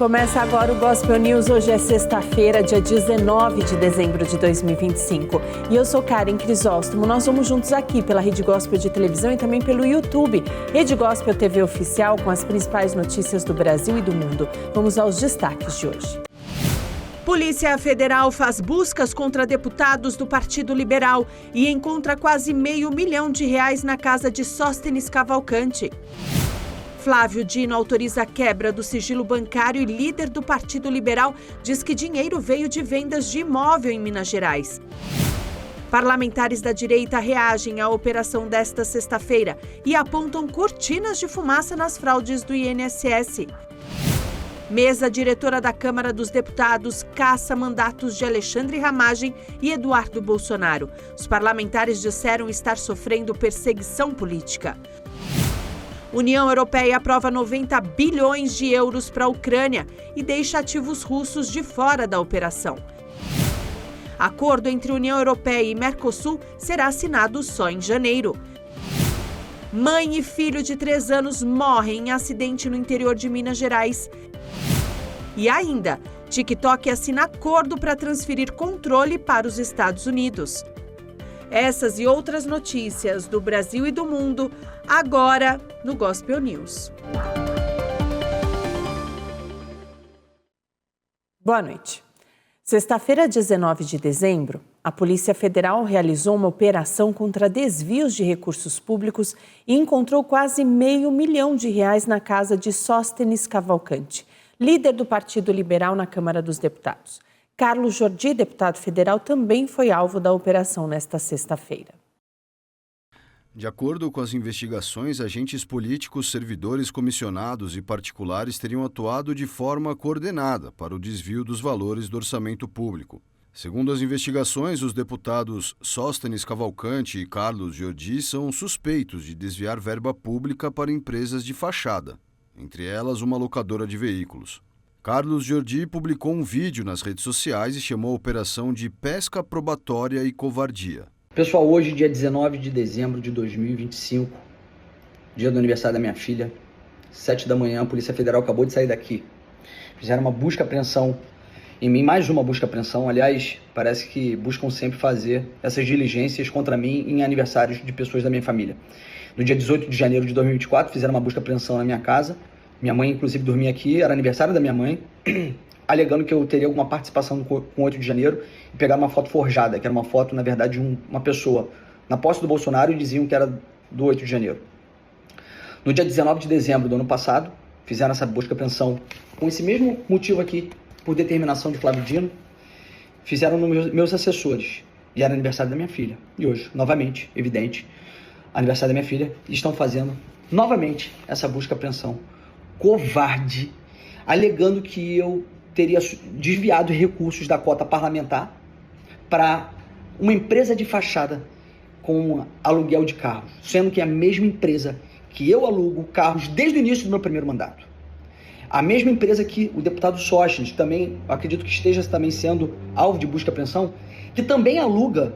Começa agora o Gospel News. Hoje é sexta-feira, dia 19 de dezembro de 2025. E eu sou Karen Crisóstomo. Nós vamos juntos aqui pela Rede Gospel de televisão e também pelo YouTube. Rede Gospel TV Oficial com as principais notícias do Brasil e do mundo. Vamos aos destaques de hoje. Polícia Federal faz buscas contra deputados do Partido Liberal e encontra quase R$500 mil na casa de Sóstenes Cavalcante. Flávio Dino autoriza a quebra do sigilo bancário e líder do Partido Liberal diz que dinheiro veio de vendas de imóvel em Minas Gerais. Parlamentares da direita reagem à operação desta sexta-feira e apontam cortinas de fumaça nas fraudes do INSS. Mesa diretora da Câmara dos Deputados caça mandatos de Alexandre Ramagem e Eduardo Bolsonaro. Os parlamentares disseram estar sofrendo perseguição política. União Europeia aprova 90 bilhões de euros para a Ucrânia e deixa ativos russos de fora da operação. Acordo entre União Europeia e Mercosul será assinado só em janeiro. Mãe e filho de 3 anos morrem em acidente no interior de Minas Gerais. E ainda, TikTok assina acordo para transferir controle para os Estados Unidos. Essas e outras notícias do Brasil e do mundo, agora no Gospel News. Boa noite. Sexta-feira, 19 de dezembro, a Polícia Federal realizou uma operação contra desvios de recursos públicos e encontrou quase R$500 mil na casa de Sóstenes Cavalcante, líder do Partido Liberal na Câmara dos Deputados. Carlos Jordi, deputado federal, também foi alvo da operação nesta sexta-feira. De acordo com as investigações, agentes políticos, servidores comissionados e particulares teriam atuado de forma coordenada para o desvio dos valores do orçamento público. Segundo as investigações, os deputados Sóstenes Cavalcante e Carlos Jordi são suspeitos de desviar verba pública para empresas de fachada, entre elas uma locadora de veículos. Carlos Jordi publicou um vídeo nas redes sociais e chamou a operação de pesca probatória e covardia. Pessoal, hoje, dia 19 de dezembro de 2025, dia do aniversário da minha filha, 7 da manhã, a Polícia Federal acabou de sair daqui. Fizeram uma busca-apreensão em mim, mais uma busca-apreensão. Aliás, parece que buscam sempre fazer essas diligências contra mim em aniversários de pessoas da minha família. No dia 18 de janeiro de 2024, fizeram uma busca-apreensão na minha casa. Minha mãe, inclusive, dormia aqui, era aniversário da minha mãe, alegando que eu teria alguma participação com 8 de janeiro e pegaram uma foto forjada, que era uma foto, na verdade, de uma pessoa na posse do Bolsonaro e diziam que era do 8 de janeiro. No dia 19 de dezembro do ano passado, fizeram essa busca-apreensão com esse mesmo motivo aqui, por determinação de Flávio Dino, fizeram nos meus assessores, e era aniversário da minha filha. E hoje, novamente, evidente, aniversário da minha filha, estão fazendo novamente essa busca-apreensão covarde, alegando que eu teria desviado recursos da cota parlamentar para uma empresa de fachada com aluguel de carros, sendo que é a mesma empresa que eu alugo carros desde o início do meu primeiro mandato. A mesma empresa que o deputado Sóstenes, também acredito que esteja também sendo alvo de busca e apreensão, que também aluga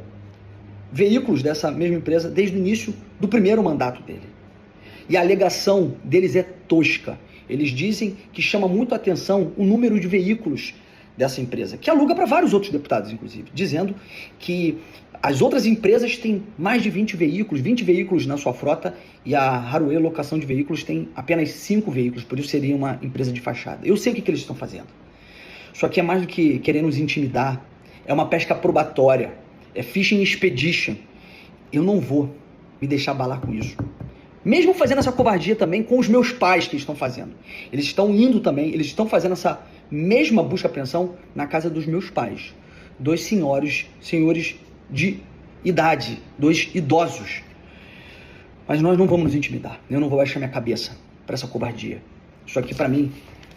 veículos dessa mesma empresa desde o início do primeiro mandato dele. E a alegação deles é tosca. Eles dizem que chama muito a atenção o número de veículos dessa empresa, que aluga para vários outros deputados, inclusive, dizendo que as outras empresas têm mais de 20 veículos na sua frota, e a Haruê Locação de Veículos tem apenas 5 veículos, por isso seria uma empresa de fachada. Eu sei o que eles estão fazendo. Isso aqui é mais do que querer nos intimidar, é uma pesca probatória, é fishing expedition. Eu não vou me deixar abalar com isso. Mesmo fazendo essa covardia também com os meus pais que estão fazendo. Eles estão indo também, eles estão fazendo essa mesma busca-apreensão na casa dos meus pais. 2 senhores de idade, 2 idosos. Mas nós não vamos nos intimidar. Eu não vou baixar minha cabeça para essa covardia. Isso aqui, para mim,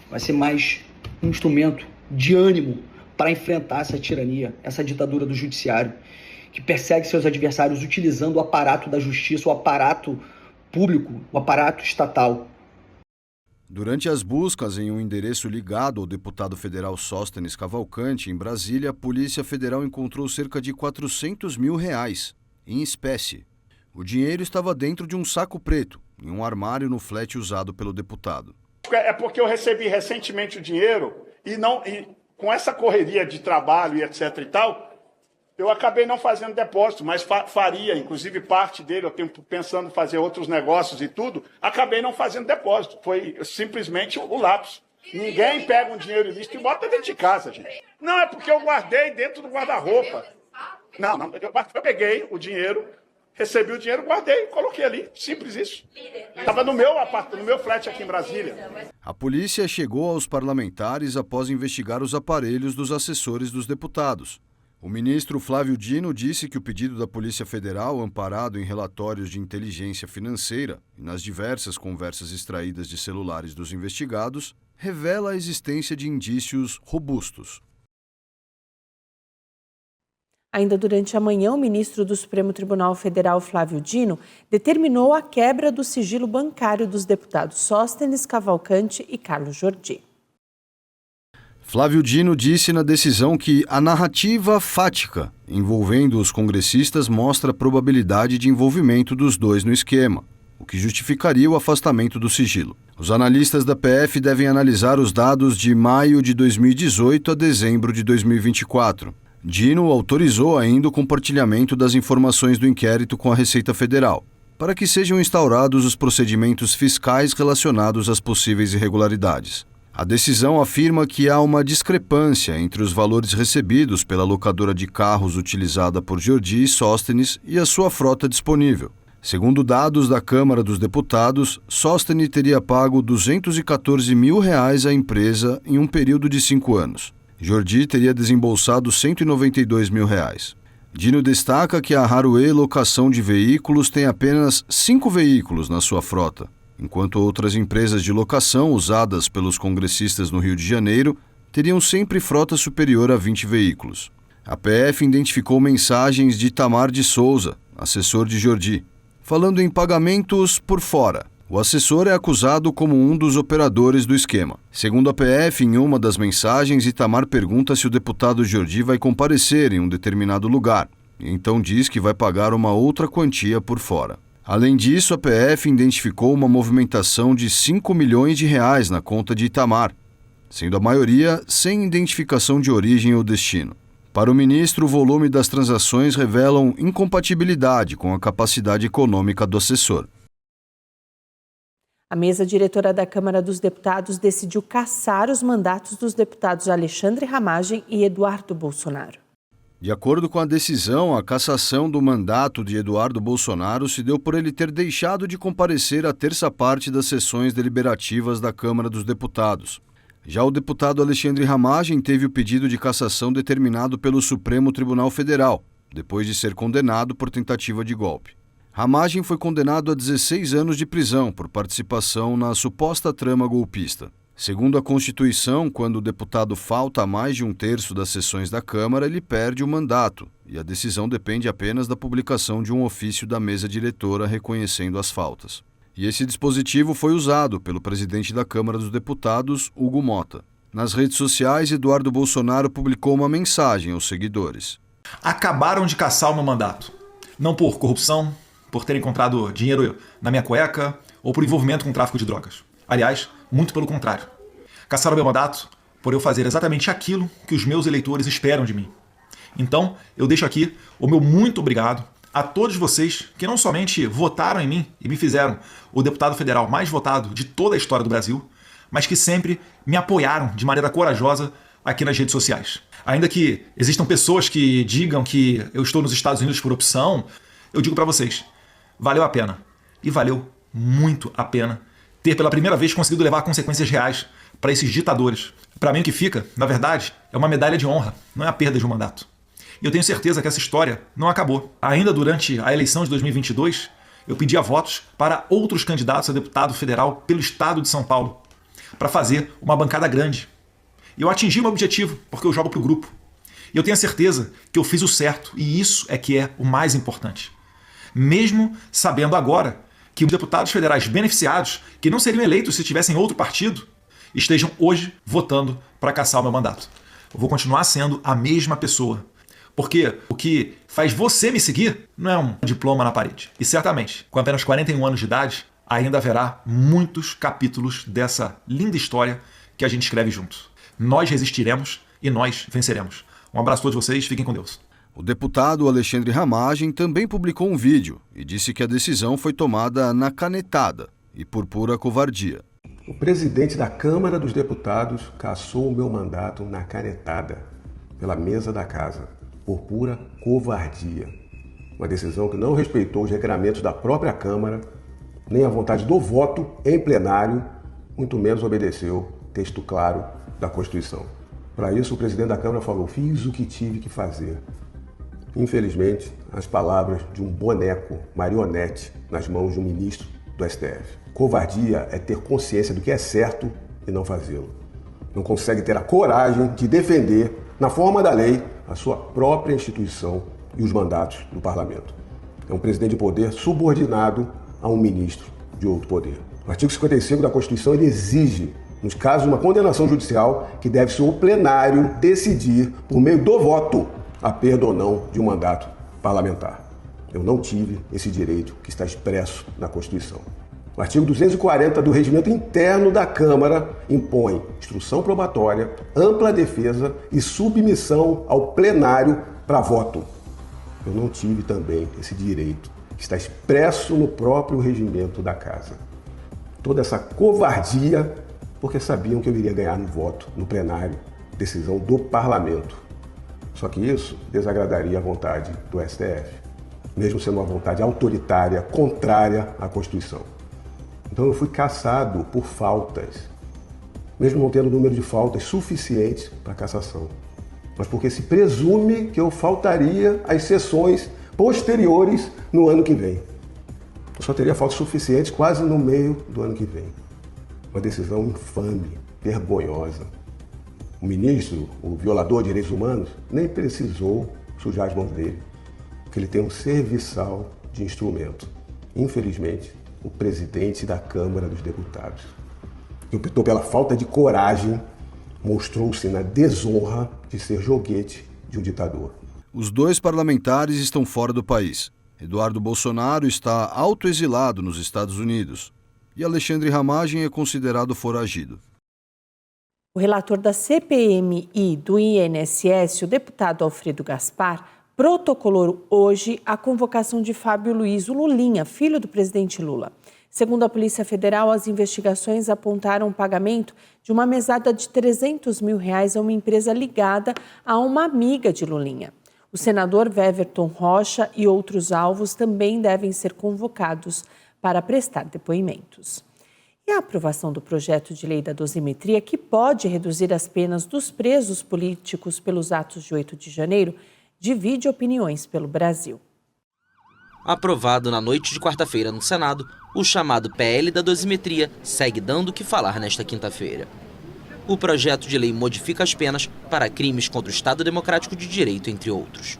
vai ser mais um instrumento de ânimo para enfrentar essa tirania, essa ditadura do judiciário, que persegue seus adversários utilizando o aparato da justiça, o aparato público, o aparato estatal. Durante as buscas em um endereço ligado ao deputado federal Sóstenes Cavalcante, em Brasília, a Polícia Federal encontrou cerca de R$400 mil em espécie. O dinheiro estava dentro de um saco preto, em um armário no flat usado pelo deputado. É porque eu recebi recentemente o dinheiro e com essa correria de trabalho e etc e tal, eu acabei não fazendo depósito, mas faria, inclusive parte dele, eu tenho pensando em fazer outros negócios e tudo, acabei não fazendo depósito. Foi simplesmente o lapso. Ninguém pega um dinheiro ilícito e bota dentro de casa, gente. Não, é porque eu guardei dentro do guarda-roupa. Não, eu peguei o dinheiro, recebi o dinheiro, guardei, coloquei ali. Simples isso. Estava no meu flat aqui em Brasília. A polícia chegou aos parlamentares após investigar os aparelhos dos assessores dos deputados. O ministro Flávio Dino disse que o pedido da Polícia Federal, amparado em relatórios de inteligência financeira e nas diversas conversas extraídas de celulares dos investigados, revela a existência de indícios robustos. Ainda durante a manhã, o ministro do Supremo Tribunal Federal, Flávio Dino, determinou a quebra do sigilo bancário dos deputados Sóstenes Cavalcante e Carlos Jordi. Flávio Dino disse na decisão que a narrativa fática envolvendo os congressistas mostra a probabilidade de envolvimento dos dois no esquema, o que justificaria o afastamento do sigilo. Os analistas da PF devem analisar os dados de maio de 2018 a dezembro de 2024. Dino autorizou ainda o compartilhamento das informações do inquérito com a Receita Federal, para que sejam instaurados os procedimentos fiscais relacionados às possíveis irregularidades. A decisão afirma que há uma discrepância entre os valores recebidos pela locadora de carros utilizada por Jordi e Sóstenes e a sua frota disponível. Segundo dados da Câmara dos Deputados, Sóstenes teria pago R$ 214 mil à empresa em um período de 5 anos. Jordi teria desembolsado R$ 192 mil. Dino destaca que a Haruê Locação de Veículos tem apenas 5 veículos na sua frota, enquanto outras empresas de locação usadas pelos congressistas no Rio de Janeiro teriam sempre frota superior a 20 veículos. A PF identificou mensagens de Itamar de Souza, assessor de Jordi, falando em pagamentos por fora. O assessor é acusado como um dos operadores do esquema. Segundo a PF, em uma das mensagens, Itamar pergunta se o deputado Jordi vai comparecer em um determinado lugar, e então diz que vai pagar uma outra quantia por fora. Além disso, a PF identificou uma movimentação de R$ 5 milhões na conta de Itamar, sendo a maioria sem identificação de origem ou destino. Para o ministro, o volume das transações revelam incompatibilidade com a capacidade econômica do assessor. A mesa diretora da Câmara dos Deputados decidiu cassar os mandatos dos deputados Alexandre Ramagem e Eduardo Bolsonaro. De acordo com a decisão, a cassação do mandato de Eduardo Bolsonaro se deu por ele ter deixado de comparecer à terça parte das sessões deliberativas da Câmara dos Deputados. Já o deputado Alexandre Ramagem teve o pedido de cassação determinado pelo Supremo Tribunal Federal, depois de ser condenado por tentativa de golpe. Ramagem foi condenado a 16 anos de prisão por participação na suposta trama golpista. Segundo a Constituição, quando o deputado falta a mais de um terço das sessões da Câmara, ele perde o mandato, e a decisão depende apenas da publicação de um ofício da mesa diretora reconhecendo as faltas. E esse dispositivo foi usado pelo presidente da Câmara dos Deputados, Hugo Mota. Nas redes sociais, Eduardo Bolsonaro publicou uma mensagem aos seguidores. Acabaram de cassar o meu mandato. Não por corrupção, por ter encontrado dinheiro na minha cueca ou por envolvimento com tráfico de drogas. Aliás, muito pelo contrário. Cassaram meu mandato por eu fazer exatamente aquilo que os meus eleitores esperam de mim. Então, eu deixo aqui o meu muito obrigado a todos vocês que não somente votaram em mim e me fizeram o deputado federal mais votado de toda a história do Brasil, mas que sempre me apoiaram de maneira corajosa aqui nas redes sociais. Ainda que existam pessoas que digam que eu estou nos Estados Unidos por opção, eu digo para vocês, valeu a pena. E valeu muito a pena ter pela primeira vez conseguido levar consequências reais para esses ditadores. Para mim o que fica, na verdade, é uma medalha de honra, não é a perda de um mandato. E eu tenho certeza que essa história não acabou. Ainda durante a eleição de 2022, eu pedia votos para outros candidatos a deputado federal pelo estado de São Paulo, para fazer uma bancada grande. E eu atingi o meu objetivo, porque eu jogo para o grupo. E eu tenho a certeza que eu fiz o certo, e isso é que é o mais importante. Mesmo sabendo agora que os deputados federais beneficiados, que não seriam eleitos se tivessem outro partido, estejam hoje votando para cassar o meu mandato. Eu vou continuar sendo a mesma pessoa. Porque o que faz você me seguir não é um diploma na parede. E certamente, com apenas 41 anos de idade, ainda haverá muitos capítulos dessa linda história que a gente escreve junto. Nós resistiremos e nós venceremos. Um abraço a todos vocês, fiquem com Deus. O deputado Alexandre Ramagem também publicou um vídeo e disse que a decisão foi tomada na canetada e por pura covardia. O presidente da Câmara dos Deputados cassou o meu mandato na canetada, pela mesa da casa, por pura covardia. Uma decisão que não respeitou os regramentos da própria Câmara, nem a vontade do voto em plenário, muito menos obedeceu texto claro da Constituição. Para isso, o presidente da Câmara falou: fiz o que tive que fazer. Infelizmente, as palavras de um boneco, marionete, nas mãos de um ministro do STF. Covardia é ter consciência do que é certo e não fazê-lo. Não consegue ter a coragem de defender, na forma da lei, a sua própria instituição e os mandatos do parlamento. É um presidente de poder subordinado a um ministro de outro poder. O artigo 55 da Constituição ele exige, nos casos de uma condenação judicial, que deve ser o plenário decidir, por meio do voto, a perda ou não de um mandato parlamentar. Eu não tive esse direito que está expresso na Constituição. O artigo 240 do Regimento Interno da Câmara impõe instrução probatória, ampla defesa e submissão ao plenário para voto. Eu não tive também esse direito que está expresso no próprio regimento da Casa. Toda essa covardia porque sabiam que eu iria ganhar no voto, no plenário, decisão do parlamento. Só que isso desagradaria a vontade do STF, mesmo sendo uma vontade autoritária, contrária à Constituição. Então eu fui cassado por faltas, mesmo não tendo número de faltas suficientes para cassação. Mas porque se presume que eu faltaria às sessões posteriores no ano que vem. Eu só teria faltas suficientes quase no meio do ano que vem. Uma decisão infame, vergonhosa. O ministro, o violador de direitos humanos, nem precisou sujar as mãos dele, porque ele tem um serviçal de instrumento. Infelizmente, o presidente da Câmara dos Deputados, que optou pela falta de coragem, mostrou-se na desonra de ser joguete de um ditador. Os dois parlamentares estão fora do país. Eduardo Bolsonaro está autoexilado nos Estados Unidos e Alexandre Ramagem é considerado foragido. O relator da CPMI e do INSS, o deputado Alfredo Gaspar, protocolou hoje a convocação de Fábio Luiz, o Lulinha, filho do presidente Lula. Segundo a Polícia Federal, as investigações apontaram o pagamento de uma mesada de R$300 mil a uma empresa ligada a uma amiga de Lulinha. O senador Weverton Rocha e outros alvos também devem ser convocados para prestar depoimentos. E a aprovação do projeto de lei da dosimetria, que pode reduzir as penas dos presos políticos pelos atos de 8 de janeiro, divide opiniões pelo Brasil. Aprovado na noite de quarta-feira no Senado, o chamado PL da dosimetria segue dando o que falar nesta quinta-feira. O projeto de lei modifica as penas para crimes contra o Estado Democrático de Direito, entre outros.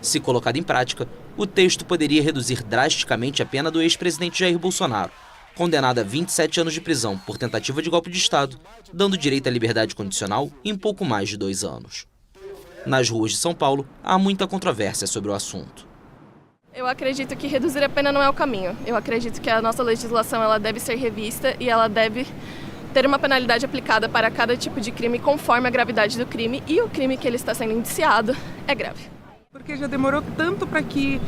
Se colocado em prática, o texto poderia reduzir drasticamente a pena do ex-presidente Jair Bolsonaro, condenado a 27 anos de prisão por tentativa de golpe de Estado, dando direito à liberdade condicional em pouco mais de 2 anos. Nas ruas de São Paulo, há muita controvérsia sobre o assunto. Eu acredito que reduzir a pena não é o caminho. Eu acredito que a nossa legislação ela deve ser revista e ela deve ter uma penalidade aplicada para cada tipo de crime conforme a gravidade do crime, e o crime que ele está sendo indiciado é grave. Porque já demorou tanto para que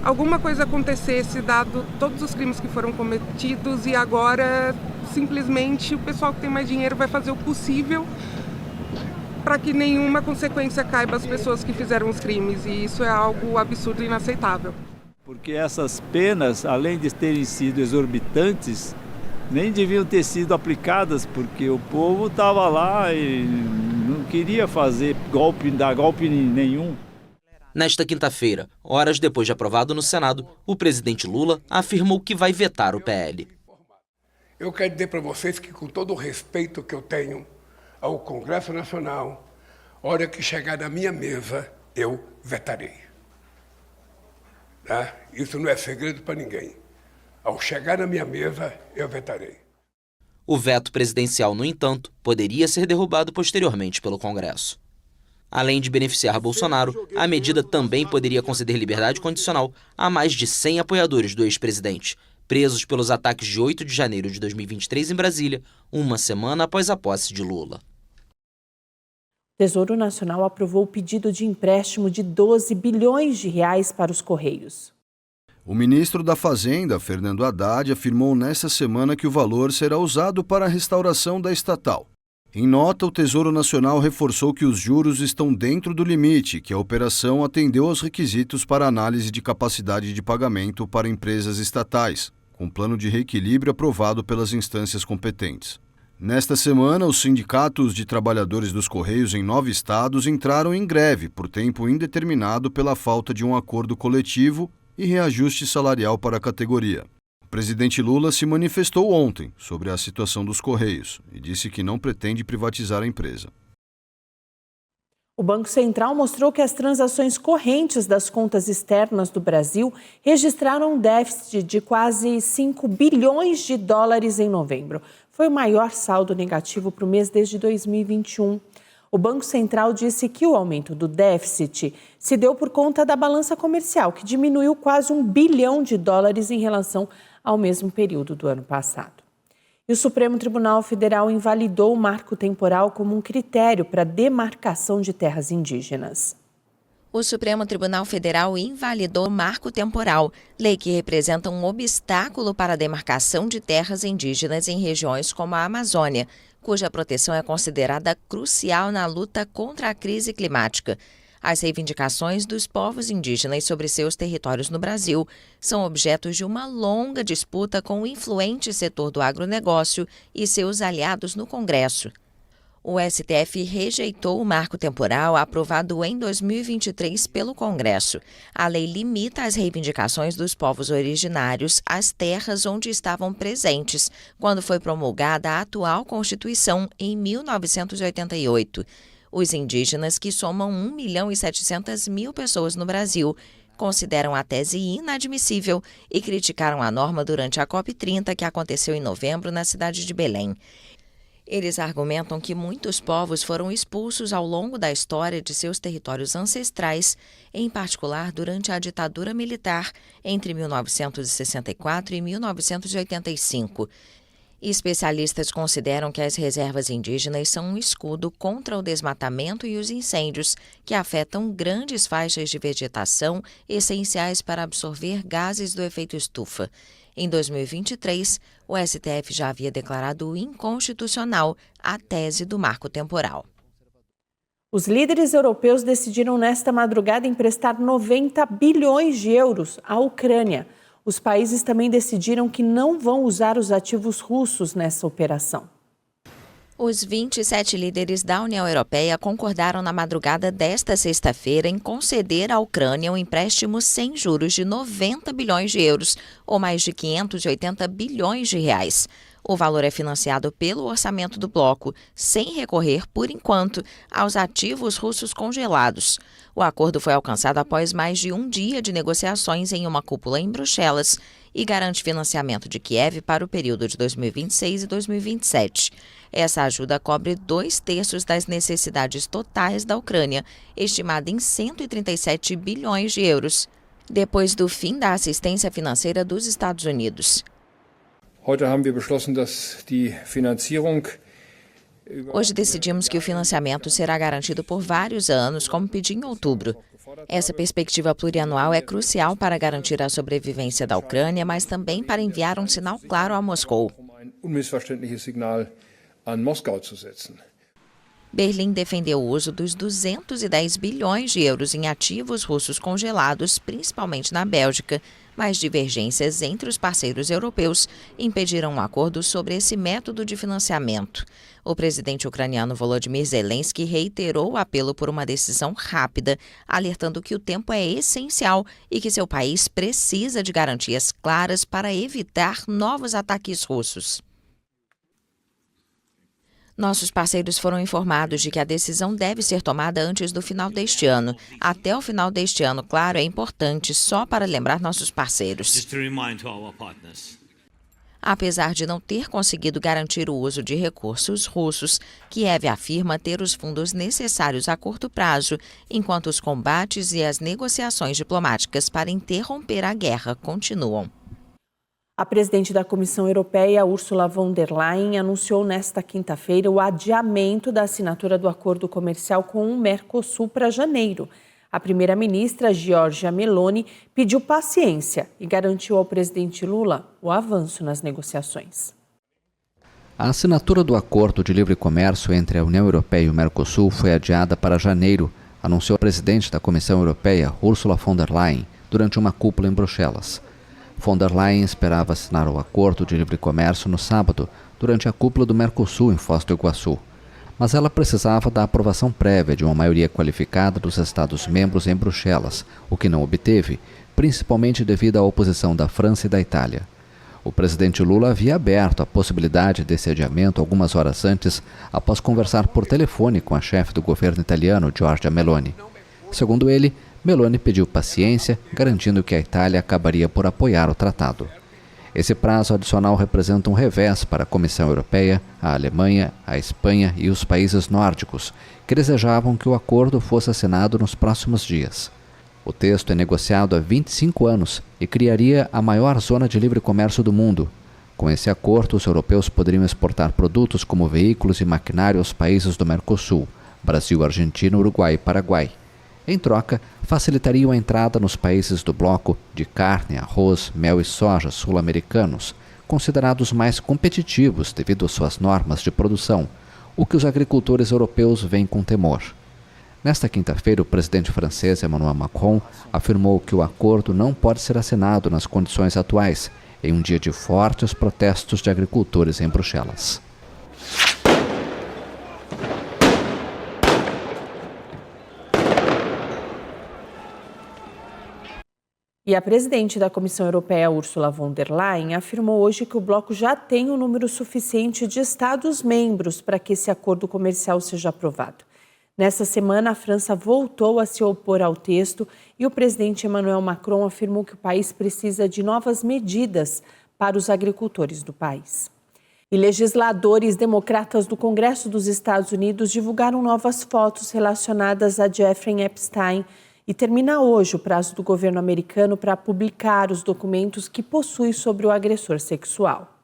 alguma coisa acontecesse, dado todos os crimes que foram cometidos, e agora simplesmente o pessoal que tem mais dinheiro vai fazer o possível para que nenhuma consequência caiba às pessoas que fizeram os crimes, e isso é algo absurdo e inaceitável. Porque essas penas, além de terem sido exorbitantes, nem deviam ter sido aplicadas, porque o povo estava lá e não queria dar golpe nenhum. Nesta quinta-feira, horas depois de aprovado no Senado, o presidente Lula afirmou que vai vetar o PL. Eu quero dizer para vocês que, com todo o respeito que eu tenho ao Congresso Nacional, a hora que chegar na minha mesa, eu vetarei. Tá? Isso não é segredo para ninguém. Ao chegar na minha mesa, eu vetarei. O veto presidencial, no entanto, poderia ser derrubado posteriormente pelo Congresso. Além de beneficiar Bolsonaro, a medida também poderia conceder liberdade condicional a mais de 100 apoiadores do ex-presidente, presos pelos ataques de 8 de janeiro de 2023 em Brasília, uma semana após a posse de Lula. O Tesouro Nacional aprovou o pedido de empréstimo de 12 bilhões de reais para os Correios. O ministro da Fazenda, Fernando Haddad, afirmou nesta semana que o valor será usado para a restauração da estatal. Em nota, o Tesouro Nacional reforçou que os juros estão dentro do limite, que a operação atendeu aos requisitos para análise de capacidade de pagamento para empresas estatais, com plano de reequilíbrio aprovado pelas instâncias competentes. Nesta semana, os sindicatos de trabalhadores dos Correios em 9 estados entraram em greve por tempo indeterminado pela falta de um acordo coletivo e reajuste salarial para a categoria. O presidente Lula se manifestou ontem sobre a situação dos Correios e disse que não pretende privatizar a empresa. O Banco Central mostrou que as transações correntes das contas externas do Brasil registraram um déficit de quase 5 bilhões de dólares em novembro. Foi o maior saldo negativo para o mês desde 2021. O Banco Central disse que o aumento do déficit se deu por conta da balança comercial, que diminuiu quase 1 bilhão de dólares em relação ao mesmo período do ano passado. E o Supremo Tribunal Federal invalidou o marco temporal como um critério para a demarcação de terras indígenas. O Supremo Tribunal Federal invalidou o marco temporal, lei que representa um obstáculo para a demarcação de terras indígenas em regiões como a Amazônia, cuja proteção é considerada crucial na luta contra a crise climática. As reivindicações dos povos indígenas sobre seus territórios no Brasil são objetos de uma longa disputa com o influente setor do agronegócio e seus aliados no Congresso. O STF rejeitou o marco temporal aprovado em 2023 pelo Congresso. A lei limita as reivindicações dos povos originários às terras onde estavam presentes quando foi promulgada a atual Constituição em 1988. Os indígenas, que somam 1.700.000 pessoas no Brasil, consideram a tese inadmissível e criticaram a norma durante a COP30, que aconteceu em novembro na cidade de Belém. Eles argumentam que muitos povos foram expulsos ao longo da história de seus territórios ancestrais, em particular durante a ditadura militar entre 1964 e 1985. Especialistas consideram que as reservas indígenas são um escudo contra o desmatamento e os incêndios, que afetam grandes faixas de vegetação essenciais para absorver gases do efeito estufa. Em 2023, o STF já havia declarado inconstitucional a tese do marco temporal. Os líderes europeus decidiram nesta madrugada emprestar 90 bilhões de euros à Ucrânia. Os países também decidiram que não vão usar os ativos russos nessa operação. Os 27 líderes da União Europeia concordaram na madrugada desta sexta-feira em conceder à Ucrânia um empréstimo sem juros de 90 bilhões de euros, ou mais de 580 bilhões de reais. O valor é financiado pelo orçamento do bloco, sem recorrer, por enquanto, aos ativos russos congelados. O acordo foi alcançado após mais de um dia de negociações em uma cúpula em Bruxelas e garante financiamento de Kiev para o período de 2026 e 2027. Essa ajuda cobre 2/3 das necessidades totais da Ucrânia, estimada em 137 bilhões de euros, depois do fim da assistência financeira dos Estados Unidos. Hoje decidimos que o financiamento será garantido por vários anos, como pedi em outubro. Essa perspectiva plurianual é crucial para garantir a sobrevivência da Ucrânia, mas também para enviar um sinal claro a Moscou. Berlim defendeu o uso dos 210 bilhões de euros em ativos russos congelados, principalmente na Bélgica, mas divergências entre os parceiros europeus impediram um acordo sobre esse método de financiamento. O presidente ucraniano Volodymyr Zelensky reiterou o apelo por uma decisão rápida, alertando que o tempo é essencial e que seu país precisa de garantias claras para evitar novos ataques russos. Nossos parceiros foram informados de que a decisão deve ser tomada antes do final deste ano. Até o final deste ano, claro, é importante, só para lembrar nossos parceiros. Apesar de não ter conseguido garantir o uso de recursos russos, Kiev afirma ter os fundos necessários a curto prazo, enquanto os combates e as negociações diplomáticas para interromper a guerra continuam. A presidente da Comissão Europeia, Ursula von der Leyen, anunciou nesta quinta-feira o adiamento da assinatura do acordo comercial com o Mercosul para janeiro. A primeira-ministra, Giorgia Meloni, pediu paciência e garantiu ao presidente Lula o avanço nas negociações. A assinatura do acordo de livre comércio entre a União Europeia e o Mercosul foi adiada para janeiro, anunciou a presidente da Comissão Europeia, Ursula von der Leyen, durante uma cúpula em Bruxelas. Von der Leyen esperava assinar o acordo de livre comércio no sábado, durante a cúpula do Mercosul em Foz do Iguaçu. Mas ela precisava da aprovação prévia de uma maioria qualificada dos Estados-membros em Bruxelas, o que não obteve, principalmente devido à oposição da França e da Itália. O presidente Lula havia aberto a possibilidade desse adiamento algumas horas antes, após conversar por telefone com a chefe do governo italiano, Giorgia Meloni. Segundo ele, Meloni pediu paciência, garantindo que a Itália acabaria por apoiar o tratado. Esse prazo adicional representa um revés para a Comissão Europeia, a Alemanha, a Espanha e os países nórdicos, que desejavam que o acordo fosse assinado nos próximos dias. O texto é negociado há 25 anos e criaria a maior zona de livre comércio do mundo. Com esse acordo, os europeus poderiam exportar produtos como veículos e maquinário aos países do Mercosul, Brasil, Argentina, Uruguai e Paraguai. Em troca, facilitariam a entrada nos países do bloco de carne, arroz, mel e soja sul-americanos, considerados mais competitivos devido às suas normas de produção, o que os agricultores europeus veem com temor. Nesta quinta-feira, o presidente francês Emmanuel Macron afirmou que o acordo não pode ser assinado nas condições atuais, em um dia de fortes protestos de agricultores em Bruxelas. E a presidente da Comissão Europeia, Ursula von der Leyen, afirmou hoje que o bloco já tem um número suficiente de Estados-membros para que esse acordo comercial seja aprovado. Nessa semana, a França voltou a se opor ao texto e o presidente Emmanuel Macron afirmou que o país precisa de novas medidas para os agricultores do país. E legisladores democratas do Congresso dos Estados Unidos divulgaram novas fotos relacionadas a Jeffrey Epstein. E termina hoje o prazo do governo americano para publicar os documentos que possui sobre o agressor sexual.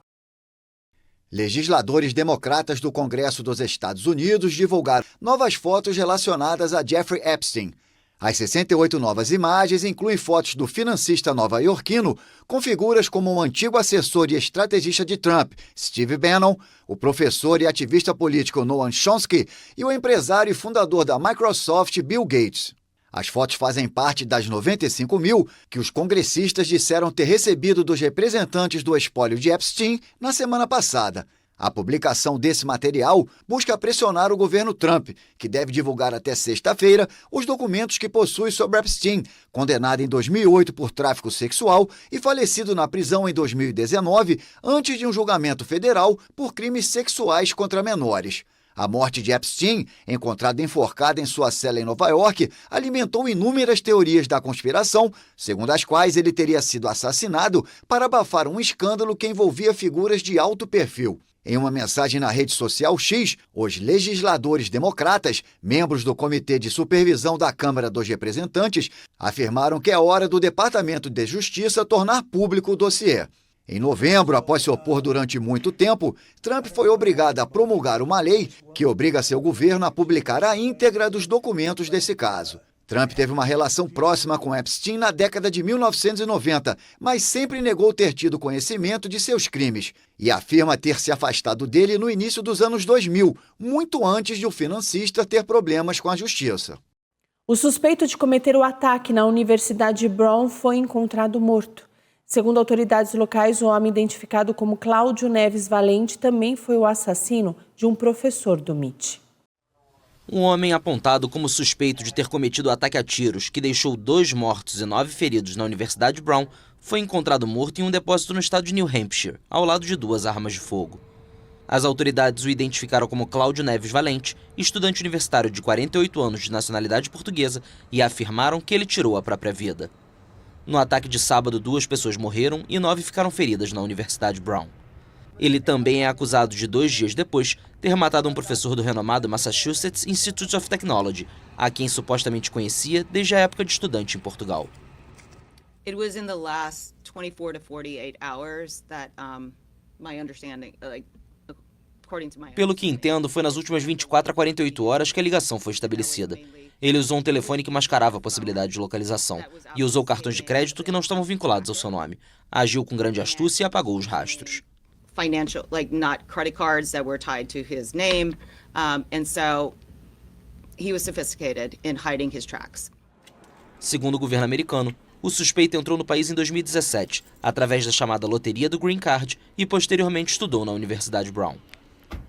Legisladores democratas do Congresso dos Estados Unidos divulgaram novas fotos relacionadas a Jeffrey Epstein. As 68 novas imagens incluem fotos do financista nova-iorquino com figuras como o antigo assessor e estrategista de Trump, Steve Bannon, o professor e ativista político Noam Chomsky e o empresário e fundador da Microsoft, Bill Gates. As fotos fazem parte das 95 mil que os congressistas disseram ter recebido dos representantes do espólio de Epstein na semana passada. A publicação desse material busca pressionar o governo Trump, que deve divulgar até sexta-feira os documentos que possui sobre Epstein, condenado em 2008 por tráfico sexual e falecido na prisão em 2019, antes de um julgamento federal por crimes sexuais contra menores. A morte de Epstein, encontrada enforcada em sua cela em Nova York, alimentou inúmeras teorias da conspiração, segundo as quais ele teria sido assassinado para abafar um escândalo que envolvia figuras de alto perfil. Em uma mensagem na rede social X, os legisladores democratas, membros do Comitê de Supervisão da Câmara dos Representantes, afirmaram que é hora do Departamento de Justiça tornar público o dossiê. Em novembro, após se opor durante muito tempo, Trump foi obrigado a promulgar uma lei que obriga seu governo a publicar a íntegra dos documentos desse caso. Trump teve uma relação próxima com Epstein na década de 1990, mas sempre negou ter tido conhecimento de seus crimes e afirma ter se afastado dele no início dos anos 2000, muito antes de o financista ter problemas com a justiça. O suspeito de cometer o ataque na Universidade Brown foi encontrado morto. Segundo autoridades locais, o homem identificado como Cláudio Neves Valente também foi o assassino de um professor do MIT. Um homem apontado como suspeito de ter cometido o ataque a tiros, que deixou 2 mortos e 9 feridos na Universidade Brown, foi encontrado morto em um depósito no estado de New Hampshire, ao lado de 2 armas de fogo. As autoridades o identificaram como Cláudio Neves Valente, estudante universitário de 48 anos de nacionalidade portuguesa, e afirmaram que ele tirou a própria vida. No ataque de sábado, 2 pessoas morreram e 9 ficaram feridas na Universidade Brown. Ele também é acusado de 2 dias depois ter matado um professor do renomado Massachusetts Institute of Technology, a quem supostamente conhecia desde a época de estudante em Portugal. It was in the last 24 to 48 hours that my understanding, according to my... Pelo que entendo, foi nas últimas 24 a 48 horas que a ligação foi estabelecida. Ele usou um telefone que mascarava a possibilidade de localização e usou cartões de crédito que não estavam vinculados ao seu nome. Agiu com grande astúcia e apagou os rastros. Financial, not credit cards that were tied to his name, and so he was sophisticated in hiding his tracks. Segundo o governo americano, o suspeito entrou no país em 2017, através da chamada loteria do Green Card e posteriormente estudou na Universidade Brown.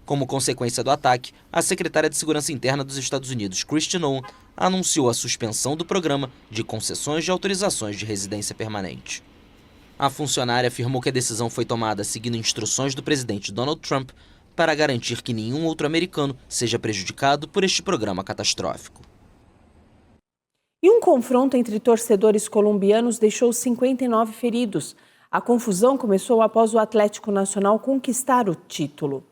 Como consequência do ataque, a secretária de Segurança Interna dos Estados Unidos, Kristi Noem, anunciou a suspensão do programa de concessões de autorizações de residência permanente. A funcionária afirmou que a decisão foi tomada seguindo instruções do presidente Donald Trump para garantir que nenhum outro americano seja prejudicado por este programa catastrófico. E um confronto entre torcedores colombianos deixou 59 feridos. A confusão começou após o Atlético Nacional conquistar o título.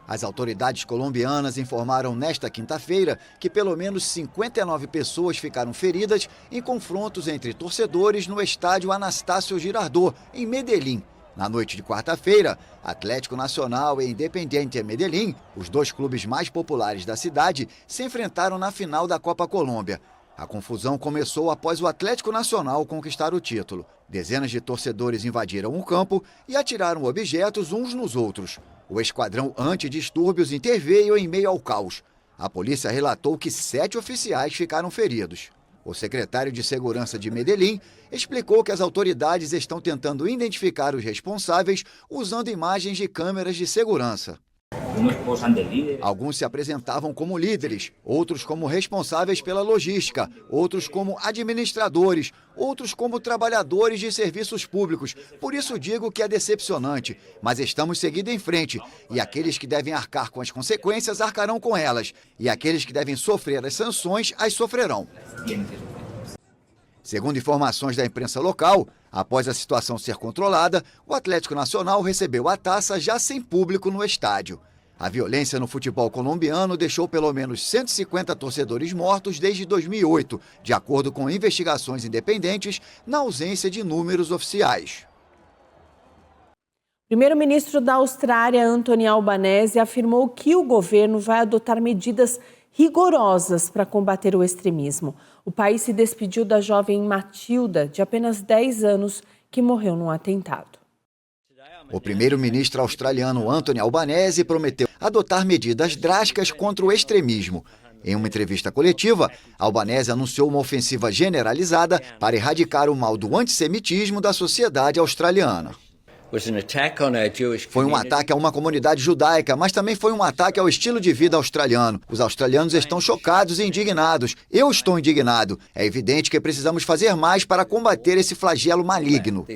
As autoridades colombianas informaram nesta quinta-feira que pelo menos 59 pessoas ficaram feridas em confrontos entre torcedores no estádio Anastácio Girardot, em Medellín. Na noite de quarta-feira, Atlético Nacional e Independiente Medellín, os dois clubes mais populares da cidade, se enfrentaram na final da Copa Colômbia. A confusão começou após o Atlético Nacional conquistar o título. Dezenas de torcedores invadiram o campo e atiraram objetos uns nos outros. O esquadrão antidistúrbios interveio em meio ao caos. A polícia relatou que 7 oficiais ficaram feridos. O secretário de Segurança de Medellín explicou que as autoridades estão tentando identificar os responsáveis usando imagens de câmeras de segurança. Alguns se apresentavam como líderes, outros como responsáveis pela logística, outros como administradores, outros como trabalhadores de serviços públicos. Por isso digo que é decepcionante, mas estamos seguindo em frente, e aqueles que devem arcar com as consequências arcarão com elas, e aqueles que devem sofrer as sanções as sofrerão. Segundo informações da imprensa local, após a situação ser controlada, o Atlético Nacional recebeu a taça já sem público no estádio. A violência no futebol colombiano deixou pelo menos 150 torcedores mortos desde 2008, de acordo com investigações independentes, na ausência de números oficiais. O primeiro-ministro da Austrália, Anthony Albanese, afirmou que o governo vai adotar medidas rigorosas para combater o extremismo. O país se despediu da jovem Matilda, de apenas 10 anos, que morreu num atentado. O primeiro-ministro australiano Anthony Albanese prometeu adotar medidas drásticas contra o extremismo. Em uma entrevista coletiva, Albanese anunciou uma ofensiva generalizada para erradicar o mal do antissemitismo da sociedade australiana. Foi um ataque a uma comunidade judaica, mas também foi um ataque ao estilo de vida australiano. Os australianos estão chocados e indignados. Eu estou indignado. É evidente que precisamos fazer mais para combater esse flagelo maligno.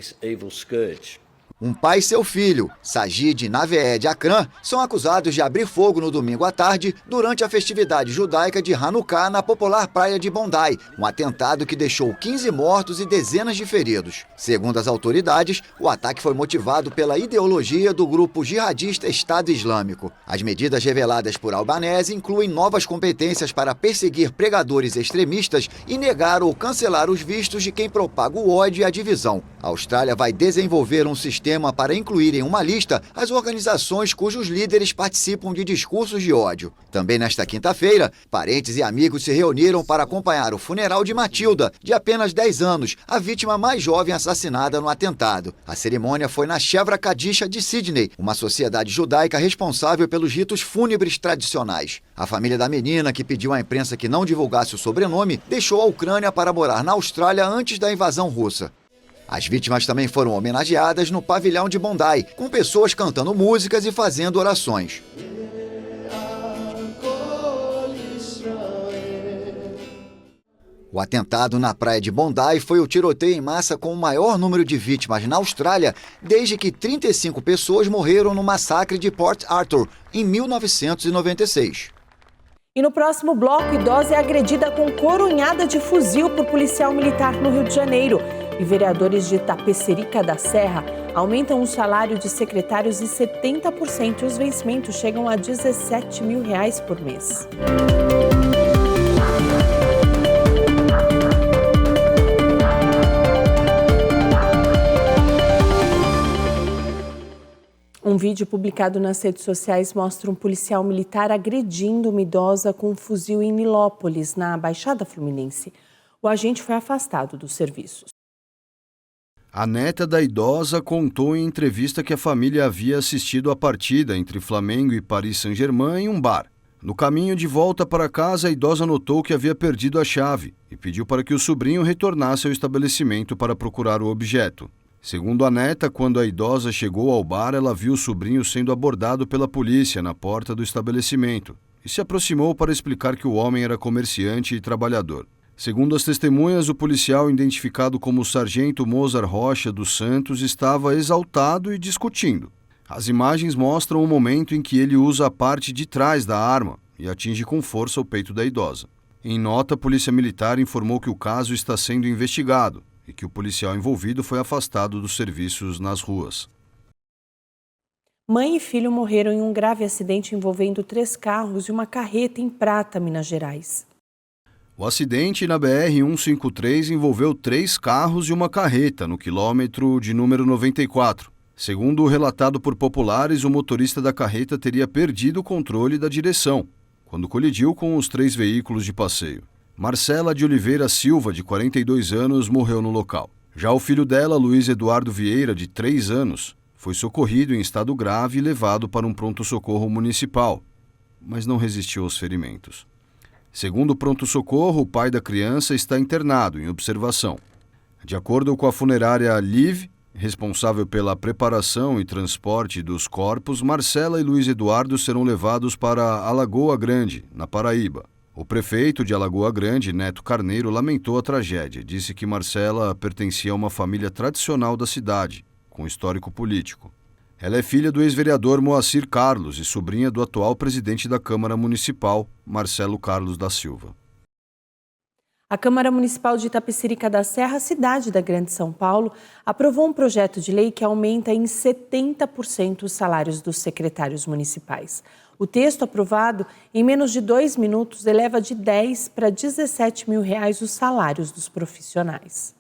Um pai e seu filho, Sajid e Naveed Akram, são acusados de abrir fogo no domingo à tarde durante a festividade judaica de Hanukkah na popular praia de Bondi, um atentado que deixou 15 mortos e dezenas de feridos. Segundo as autoridades, o ataque foi motivado pela ideologia do grupo jihadista Estado Islâmico. As medidas reveladas por Albanese incluem novas competências para perseguir pregadores extremistas e negar ou cancelar os vistos de quem propaga o ódio e a divisão. A Austrália vai desenvolver um sistema para incluir em uma lista as organizações cujos líderes participam de discursos de ódio. Também nesta quinta-feira, parentes e amigos se reuniram para acompanhar o funeral de Matilda, de apenas 10 anos, a vítima mais jovem assassinada no atentado. A cerimônia foi na Chevra Kadisha de Sydney, uma sociedade judaica responsável pelos ritos fúnebres tradicionais. A família da menina, que pediu à imprensa que não divulgasse o sobrenome, deixou a Ucrânia para morar na Austrália antes da invasão russa. As vítimas também foram homenageadas no pavilhão de Bondi, com pessoas cantando músicas e fazendo orações. O atentado na praia de Bondi foi o tiroteio em massa com o maior número de vítimas na Austrália desde que 35 pessoas morreram no massacre de Port Arthur, em 1996. E no próximo bloco, idosa é agredida com coronhada de fuzil por policial militar no Rio de Janeiro. E vereadores de Tapecerica da Serra aumentam o salário de secretários em 70% e os vencimentos chegam a R$17 mil por mês. Um vídeo publicado nas redes sociais mostra um policial militar agredindo uma idosa com um fuzil em Nilópolis, na Baixada Fluminense. O agente foi afastado dos serviços. A neta da idosa contou em entrevista que a família havia assistido a partida entre Flamengo e Paris Saint-Germain em um bar. No caminho de volta para casa, a idosa notou que havia perdido a chave e pediu para que o sobrinho retornasse ao estabelecimento para procurar o objeto. Segundo a neta, quando a idosa chegou ao bar, ela viu o sobrinho sendo abordado pela polícia na porta do estabelecimento e se aproximou para explicar que o homem era comerciante e trabalhador. Segundo as testemunhas, o policial, identificado como Sargento Mozart Rocha dos Santos, estava exaltado e discutindo. As imagens mostram o momento em que ele usa a parte de trás da arma e atinge com força o peito da idosa. Em nota, a Polícia Militar informou que o caso está sendo investigado e que o policial envolvido foi afastado dos serviços nas ruas. Mãe e filho morreram em um grave acidente envolvendo 3 carros e uma carreta em Prata, Minas Gerais. O acidente na BR-153 envolveu 3 carros e uma carreta no quilômetro de número 94. Segundo o relatado por populares, o motorista da carreta teria perdido o controle da direção quando colidiu com os 3 veículos de passeio. Marcela de Oliveira Silva, de 42 anos, morreu no local. Já o filho dela, Luiz Eduardo Vieira, de 3 anos, foi socorrido em estado grave e levado para um pronto-socorro municipal, mas não resistiu aos ferimentos. Segundo o pronto-socorro, o pai da criança está internado em observação. De acordo com a funerária Liv, responsável pela preparação e transporte dos corpos, Marcela e Luiz Eduardo serão levados para Alagoa Grande, na Paraíba. O prefeito de Alagoa Grande, Neto Carneiro, lamentou a tragédia. Disse que Marcela pertencia a uma família tradicional da cidade, com histórico político. Ela é filha do ex-vereador Moacir Carlos e sobrinha do atual presidente da Câmara Municipal, Marcelo Carlos da Silva. A Câmara Municipal de Itapecerica da Serra, cidade da Grande São Paulo, aprovou um projeto de lei que aumenta em 70% os salários dos secretários municipais. O texto aprovado, em menos de 2 minutos, eleva de 10 para 17 mil reais os salários dos profissionais.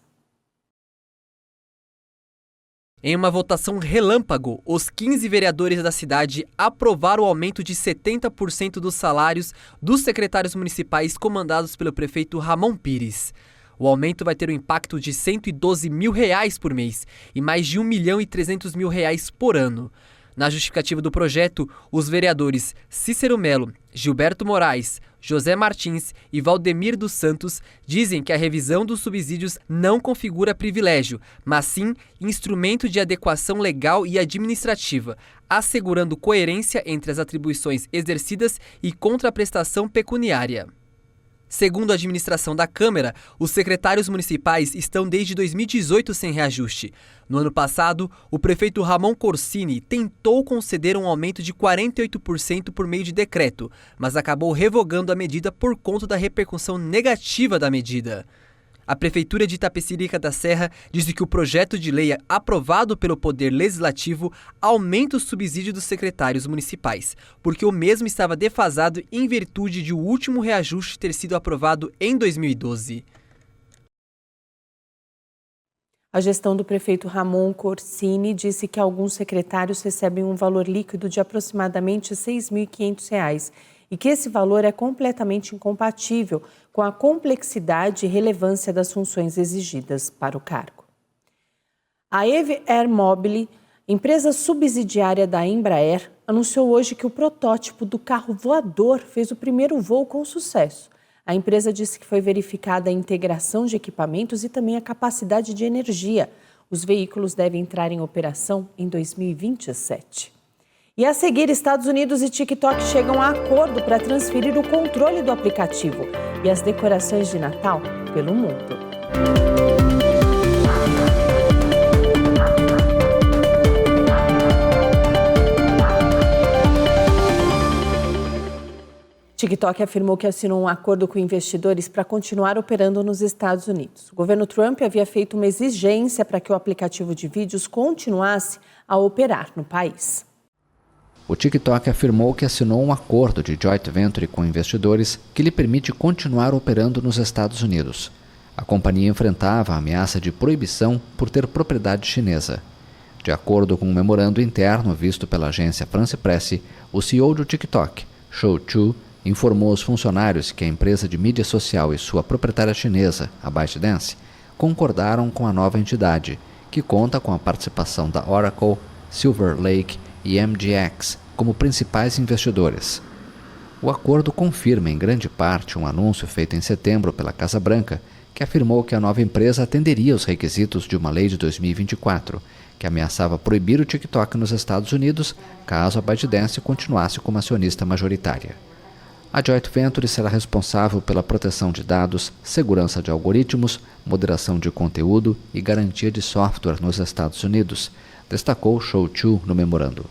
Em uma votação relâmpago, os 15 vereadores da cidade aprovaram o aumento de 70% dos salários dos secretários municipais comandados pelo prefeito Ramon Pires. O aumento vai ter um impacto de R$ 112 mil por mês e mais de R$ 1.300.000 por ano. Na justificativa do projeto, os vereadores Cícero Melo, Gilberto Moraes, José Martins e Valdemir dos Santos dizem que a revisão dos subsídios não configura privilégio, mas sim instrumento de adequação legal e administrativa, assegurando coerência entre as atribuições exercidas e contraprestação pecuniária. Segundo a administração da Câmara, os secretários municipais estão desde 2018 sem reajuste. No ano passado, o prefeito Ramon Corsini tentou conceder um aumento de 48% por meio de decreto, mas acabou revogando a medida por conta da repercussão negativa da medida. A Prefeitura de Itapecerica da Serra disse que o projeto de lei aprovado pelo Poder Legislativo aumenta o subsídio dos secretários municipais, porque o mesmo estava defasado em virtude de o último reajuste ter sido aprovado em 2012. A gestão do prefeito Ramon Corsini disse que alguns secretários recebem um valor líquido de aproximadamente R$ 6.500 e que esse valor é completamente incompatível com a complexidade e relevância das funções exigidas para o cargo. A EVE Air Mobile, empresa subsidiária da Embraer, anunciou hoje que o protótipo do carro voador fez o primeiro voo com sucesso. A empresa disse que foi verificada a integração de equipamentos e também a capacidade de energia. Os veículos devem entrar em operação em 2027. E a seguir, Estados Unidos e TikTok chegam a acordo para transferir o controle do aplicativo e as decorações de Natal pelo mundo. TikTok afirmou que assinou um acordo com investidores para continuar operando nos Estados Unidos. O governo Trump havia feito uma exigência para que o aplicativo de vídeos continuasse a operar no país. O TikTok afirmou que assinou um acordo de joint venture com investidores que lhe permite continuar operando nos Estados Unidos. A companhia enfrentava a ameaça de proibição por ter propriedade chinesa. De acordo com um memorando interno visto pela agência France Presse, o CEO do TikTok, Shou Chew, informou aos funcionários que a empresa de mídia social e sua proprietária chinesa, a ByteDance, concordaram com a nova entidade, que conta com a participação da Oracle, Silver Lake e MGX como principais investidores. O acordo confirma em grande parte um anúncio feito em setembro pela Casa Branca, que afirmou que a nova empresa atenderia os requisitos de uma lei de 2024, que ameaçava proibir o TikTok nos Estados Unidos caso a ByteDance continuasse como acionista majoritária. A Joint Venture será responsável pela proteção de dados, segurança de algoritmos, moderação de conteúdo e garantia de software nos Estados Unidos, destacou Shou Chew no memorando.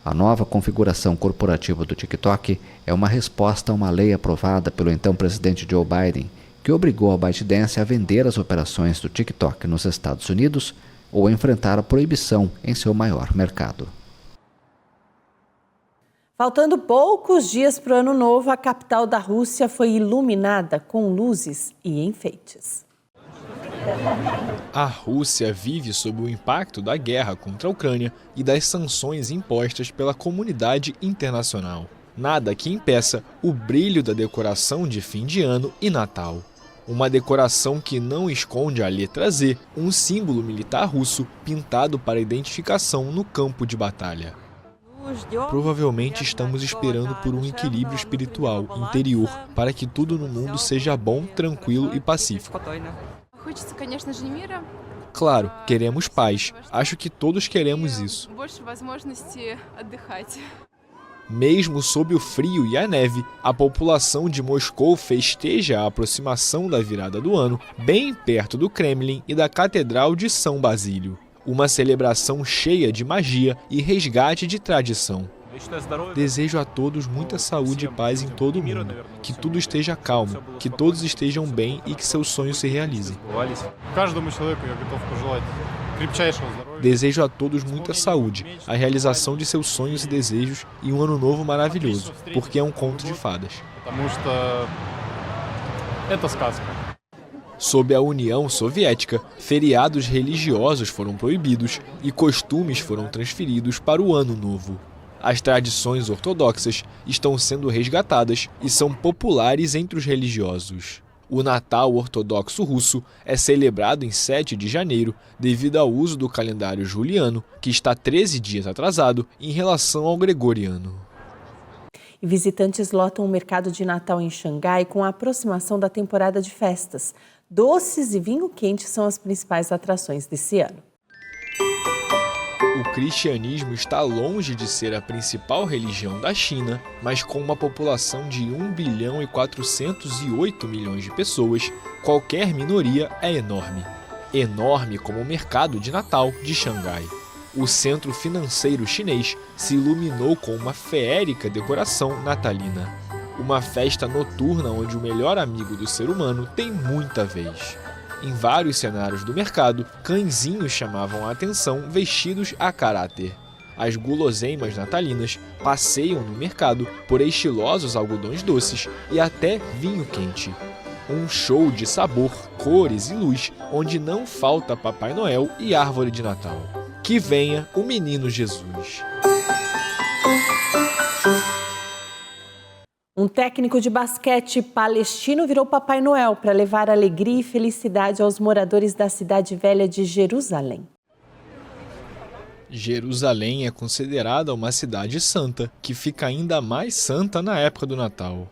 A nova configuração corporativa do TikTok é uma resposta a uma lei aprovada pelo então presidente Joe Biden, que obrigou a ByteDance a vender as operações do TikTok nos Estados Unidos ou a enfrentar a proibição em seu maior mercado. Faltando poucos dias para o Ano Novo, a capital da Rússia foi iluminada com luzes e enfeites. A Rússia vive sob o impacto da guerra contra a Ucrânia e das sanções impostas pela comunidade internacional. Nada que impeça o brilho da decoração de fim de ano e Natal. Uma decoração que não esconde a letra Z, um símbolo militar russo pintado para identificação no campo de batalha. Provavelmente estamos esperando por um equilíbrio espiritual interior para que tudo no mundo seja bom, tranquilo e pacífico. Claro, queremos paz. Acho que todos queremos isso. Mesmo sob o frio e a neve, a população de Moscou festeja a aproximação da virada do ano, bem perto do Kremlin e da Catedral de São Basílio. Uma celebração cheia de magia e resgate de tradição. Desejo a todos muita saúde e paz em todo o mundo, que tudo esteja calmo, que todos estejam bem e que seus sonhos se realizem. Desejo a todos muita saúde, a realização de seus sonhos e desejos e um ano novo maravilhoso, porque é um conto de fadas. Sob a União Soviética, feriados religiosos foram proibidos e costumes foram transferidos para o Ano Novo. As tradições ortodoxas estão sendo resgatadas e são populares entre os religiosos. O Natal ortodoxo russo é celebrado em 7 de janeiro devido ao uso do calendário juliano, que está 13 dias atrasado em relação ao gregoriano. E visitantes lotam o mercado de Natal em Xangai com a aproximação da temporada de festas. Doces e vinho quente são as principais atrações desse ano. O cristianismo está longe de ser a principal religião da China, mas com uma população de 1 bilhão e 408 milhões de pessoas, qualquer minoria é enorme. Enorme como o mercado de Natal de Xangai. O centro financeiro chinês se iluminou com uma feérica decoração natalina. Uma festa noturna onde o melhor amigo do ser humano tem muita vez. Em vários cenários do mercado, cãezinhos chamavam a atenção vestidos a caráter. As guloseimas natalinas passeiam no mercado por estilosos algodões doces e até vinho quente. Um show de sabor, cores e luz, onde não falta Papai Noel e árvore de Natal. Que venha o Menino Jesus. Um técnico de basquete palestino virou Papai Noel para levar alegria e felicidade aos moradores da cidade velha de Jerusalém. Jerusalém é considerada uma cidade santa, que fica ainda mais santa na época do Natal.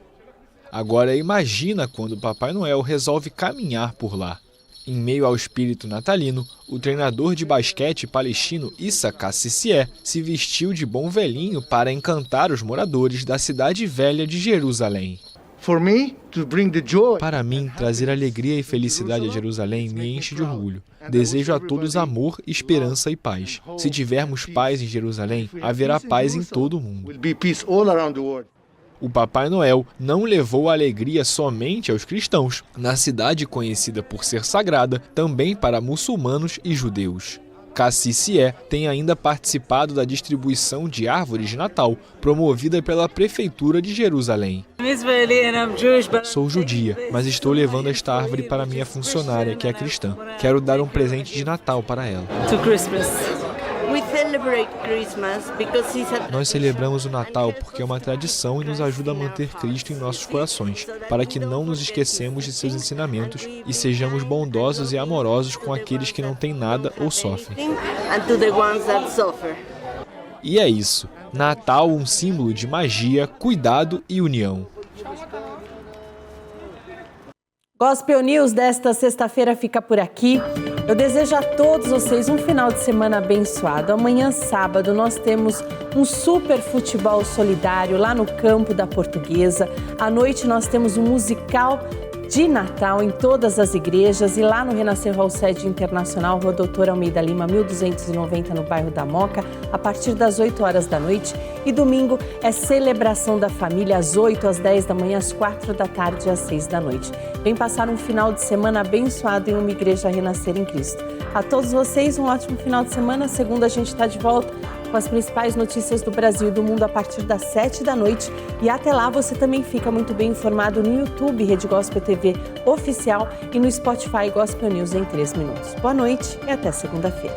Agora imagina quando Papai Noel resolve caminhar por lá. Em meio ao espírito natalino, o treinador de basquete palestino Issa Kassissieh se vestiu de bom velhinho para encantar os moradores da cidade velha de Jerusalém. Para mim, trazer alegria e felicidade a Jerusalém me enche de orgulho. Desejo a todos amor, esperança e paz. Se tivermos paz em Jerusalém, haverá paz em todo o mundo. O Papai Noel não levou a alegria somente aos cristãos, na cidade conhecida por ser sagrada, também para muçulmanos e judeus. Kassissieh tem ainda participado da distribuição de árvores de Natal, promovida pela Prefeitura de Jerusalém. Sou judia, mas estou levando esta árvore para minha funcionária, que é cristã. Quero dar um presente de Natal para ela. Nós celebramos o Natal porque é uma tradição e nos ajuda a manter Cristo em nossos corações, para que não nos esquecemos de seus ensinamentos e sejamos bondosos e amorosos com aqueles que não têm nada ou sofrem. E é isso. Natal, um símbolo de magia, cuidado e união. Gospel News desta sexta-feira fica por aqui. Eu desejo a todos vocês um final de semana abençoado. Amanhã, sábado, nós temos um super futebol solidário lá no campo da Portuguesa. À noite nós temos um musical de Natal em todas as igrejas e lá no Renascer Hall Sede Internacional, Rua Doutor Almeida Lima, 1290, no bairro da Moca, a partir das 8 horas da noite. E domingo é celebração da família, às 8, às 10 da manhã, às 4 da tarde e às 6 da noite. Vem passar um final de semana abençoado em uma igreja Renascer em Cristo. A todos vocês, um ótimo final de semana. Segunda, a gente está de volta com as principais notícias do Brasil e do mundo a partir das 7 da noite. E até lá você também fica muito bem informado no YouTube, Rede Gospel TV Oficial, e no Spotify Gospel News em 3 minutos. Boa noite e até segunda-feira.